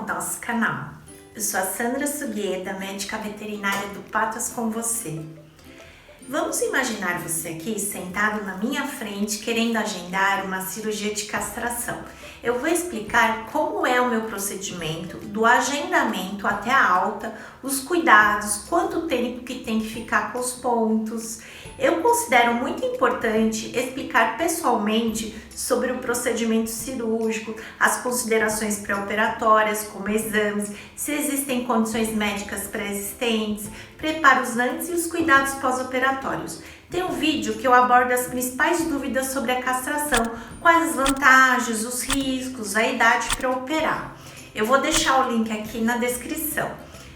ao nosso canal. Eu sou a Sandra Sugueda, médica veterinária do Patas com você. Vamos imaginar você aqui sentado na minha frente querendo agendar uma cirurgia de castração. Eu vou explicar como é o meu procedimento, do agendamento até a alta, os cuidados, quanto tempo que tem que ficar com os pontos. Eu considero muito importante explicar pessoalmente sobre o procedimento cirúrgico, as considerações pré-operatórias, como exames, se existem condições médicas pré-existentes, preparos antes e os cuidados pós-operatórios. Tem um vídeo que eu abordo as principais dúvidas sobre a castração, quais as vantagens, os riscos, a idade para operar. Eu vou deixar o link aqui na descrição.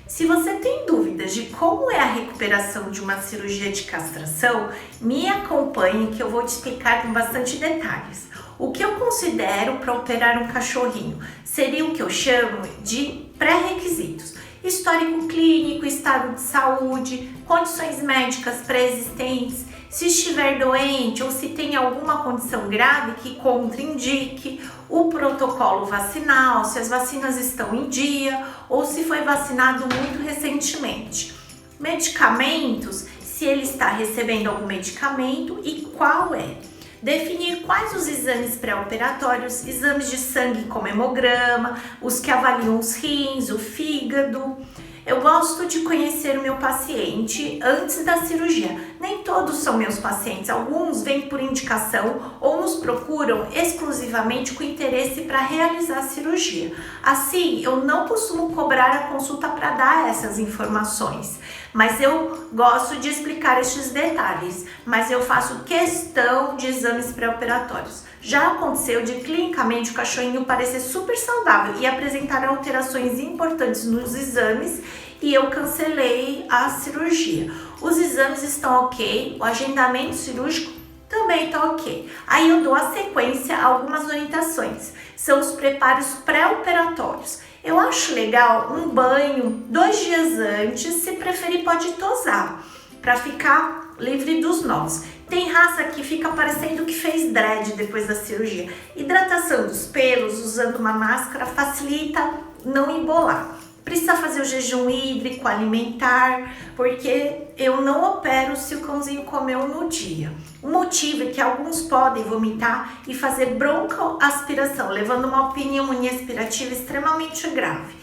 Se você tem dúvidas de como é a recuperação de uma cirurgia de castração, me acompanhe que eu vou te explicar com bastante detalhes. O que eu considero para operar um cachorrinho seria o que eu chamo de pré-requisitos: histórico clínico, estado de saúde, condições médicas pré-existentes, se estiver doente ou se tem alguma condição grave que contraindique, o protocolo vacinal, se as vacinas estão em dia ou se foi vacinado muito recentemente. Medicamentos, se ele está recebendo algum medicamento e qual é. Definir quais os exames pré-operatórios, exames de sangue como hemograma, os que avaliam os rins, o fígado. Eu gosto de conhecer o meu paciente antes da cirurgia. Nem todos são meus pacientes, alguns vêm por indicação ou nos procuram exclusivamente com interesse para realizar a cirurgia. Assim, eu não costumo cobrar a consulta para dar essas informações, mas eu gosto de explicar estes detalhes, mas eu faço questão de exames pré-operatórios. Já aconteceu de clinicamente o cachorrinho parecer super saudável e apresentar alterações importantes nos exames e eu cancelei a cirurgia. Os exames estão ok, o agendamento cirúrgico também está ok. Aí eu dou a sequência a algumas orientações, são os preparos pré-operatórios. Eu acho legal um banho 2 dias antes, se preferir pode tosar, para ficar livre dos nós. Tem raça que fica parecendo que fez dread depois da cirurgia. Hidratação dos pelos usando uma máscara facilita não embolar. Precisa fazer o jejum hídrico, alimentar, porque eu não opero se o cãozinho comeu no dia. O motivo é que alguns podem vomitar e fazer broncoaspiração, levando uma pneumonia aspirativa extremamente grave.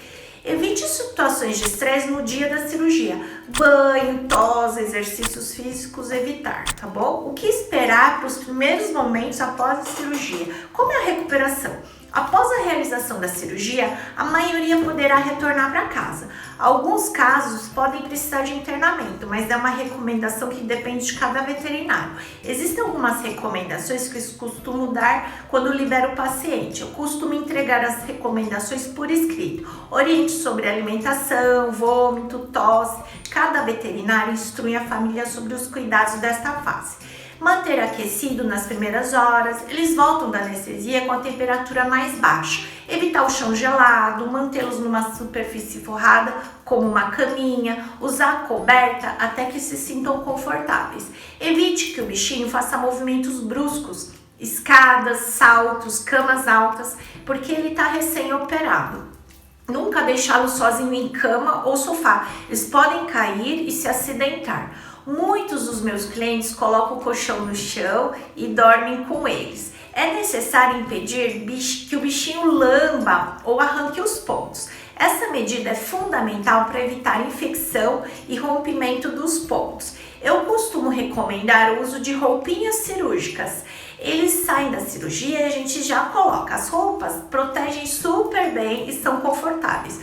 Evite situações de estresse no dia da cirurgia. Banho, tosse, exercícios físicos, evitar, tá bom? O que esperar para os primeiros momentos após a cirurgia? Como é a recuperação? Após a realização da cirurgia, a maioria poderá retornar para casa. Alguns casos podem precisar de internamento, mas é uma recomendação que depende de cada veterinário. Existem algumas recomendações que eu costumo dar quando libero o paciente. Eu costumo entregar as recomendações por escrito. Oriente sobre alimentação, vômito, tosse. Cada veterinário instrui a família sobre os cuidados desta fase. Manter aquecido nas primeiras horas, eles voltam da anestesia com a temperatura mais baixa. Evitar o chão gelado, mantê-los numa superfície forrada, como uma caminha, usar a coberta até que se sintam confortáveis. Evite que o bichinho faça movimentos bruscos, escadas, saltos, camas altas, porque ele está recém-operado. Nunca deixá-lo sozinho em cama ou sofá, eles podem cair e se acidentar. Muitos dos meus clientes colocam o colchão no chão e dormem com eles. É necessário impedir que o bichinho lamba ou arranque os pontos. Essa medida é fundamental para evitar infecção e rompimento dos pontos. Eu costumo recomendar o uso de roupinhas cirúrgicas. Eles saem da cirurgia e a gente já coloca. As roupas protegem super bem e são confortáveis.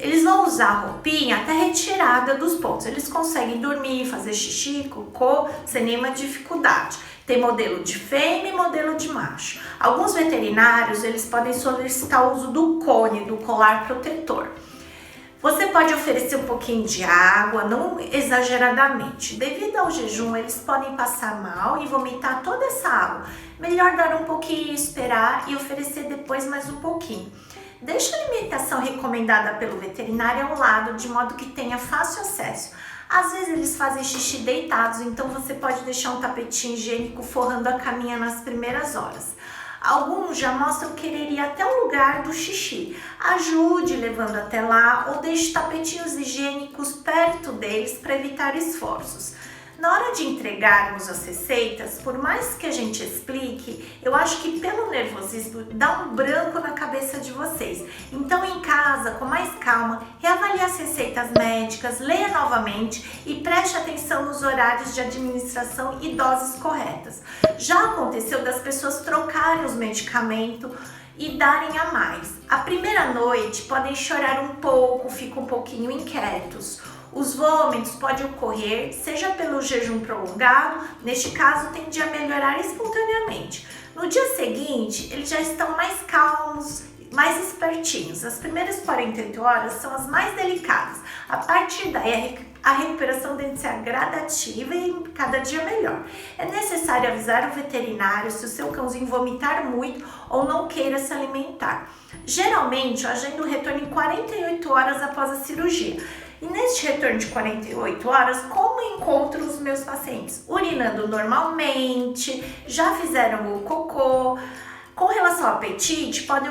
Eles vão usar a roupinha até retirada dos pontos. Eles conseguem dormir, fazer xixi, cocô, sem nenhuma dificuldade. Tem modelo de fêmea e modelo de macho. Alguns veterinários, eles podem solicitar o uso do cone, do colar protetor. Você pode oferecer um pouquinho de água, não exageradamente. Devido ao jejum, eles podem passar mal e vomitar toda essa água. Melhor dar um pouquinho, esperar e oferecer depois mais um pouquinho. Deixe a alimentação recomendada pelo veterinário ao lado, de modo que tenha fácil acesso. Às vezes eles fazem xixi deitados, então você pode deixar um tapetinho higiênico forrando a caminha nas primeiras horas. Alguns já mostram querer ir até o lugar do xixi. Ajude levando até lá ou deixe tapetinhos higiênicos perto deles para evitar esforços. Na hora de entregarmos as receitas, por mais que a gente explique, eu acho que pelo nervosismo dá um branco na cabeça de vocês. Então em casa, com mais calma, reavalie as receitas médicas, leia novamente e preste atenção nos horários de administração e doses corretas. Já aconteceu das pessoas trocarem os medicamentos e darem a mais. A primeira noite podem chorar um pouco, ficam um pouquinho inquietos. Os vômitos podem ocorrer, seja pelo jejum prolongado, neste caso tende a melhorar espontaneamente. No dia seguinte, eles já estão mais calmos, mais espertinhos. As primeiras 48 horas são as mais delicadas. A partir daí, a recuperação deve ser gradativa e cada dia melhor. É necessário avisar o veterinário se o seu cãozinho vomitar muito ou não queira se alimentar. Geralmente, eu agendo o retorno em 48 horas após a cirurgia. E neste retorno de 48 horas, como encontro os meus pacientes? Urinando normalmente, já fizeram o cocô. Com relação ao apetite, podem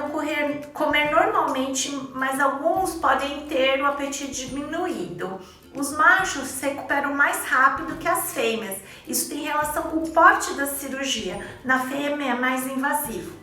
comer normalmente, mas alguns podem ter o apetite diminuído. Os machos se recuperam mais rápido que as fêmeas. Isso tem relação com o porte da cirurgia. Na fêmea é mais invasivo.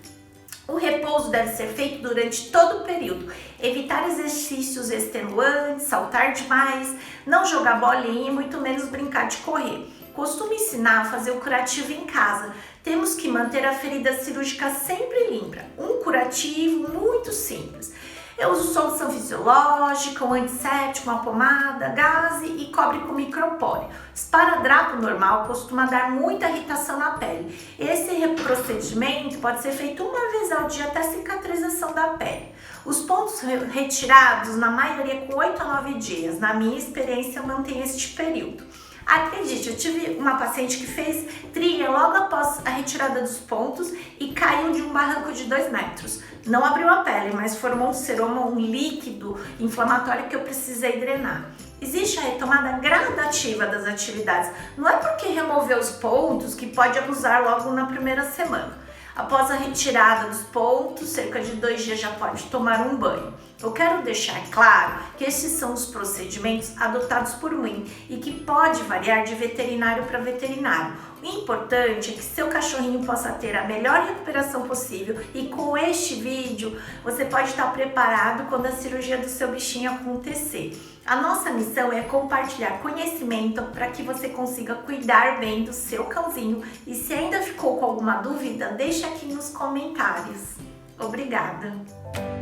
O repouso deve ser feito durante todo o período. Evitar exercícios extenuantes, saltar demais, não jogar bolinha e muito menos brincar de correr. Costumo ensinar a fazer o curativo em casa. Temos que manter a ferida cirúrgica sempre limpa. Um curativo muito simples. Eu uso solução fisiológica, um antisséptico, uma pomada, gaze e cobre com micropóreo. Esparadrapo normal costuma dar muita irritação na pele. Esse procedimento pode ser feito uma vez ao dia até a cicatrização da pele. Os pontos retirados, na maioria com 8 a 9 dias. Na minha experiência, eu mantenho este período. Acredite, eu tive uma paciente que fez trilha logo após a retirada dos pontos e caiu de um barranco de 2 metros. Não abriu a pele, mas formou um seroma, um líquido inflamatório que eu precisei drenar. Existe a retomada gradativa das atividades. Não é porque removeu os pontos que pode abusar logo na primeira semana. Após a retirada dos pontos, cerca de 2 dias já pode tomar um banho. Eu quero deixar claro que esses são os procedimentos adotados por mim e que pode variar de veterinário para veterinário. O importante é que seu cachorrinho possa ter a melhor recuperação possível e com este vídeo você pode estar preparado quando a cirurgia do seu bichinho acontecer. A nossa missão é compartilhar conhecimento para que você consiga cuidar bem do seu cãozinho e se ainda ficou com alguma dúvida, deixa aqui nos comentários. Obrigada!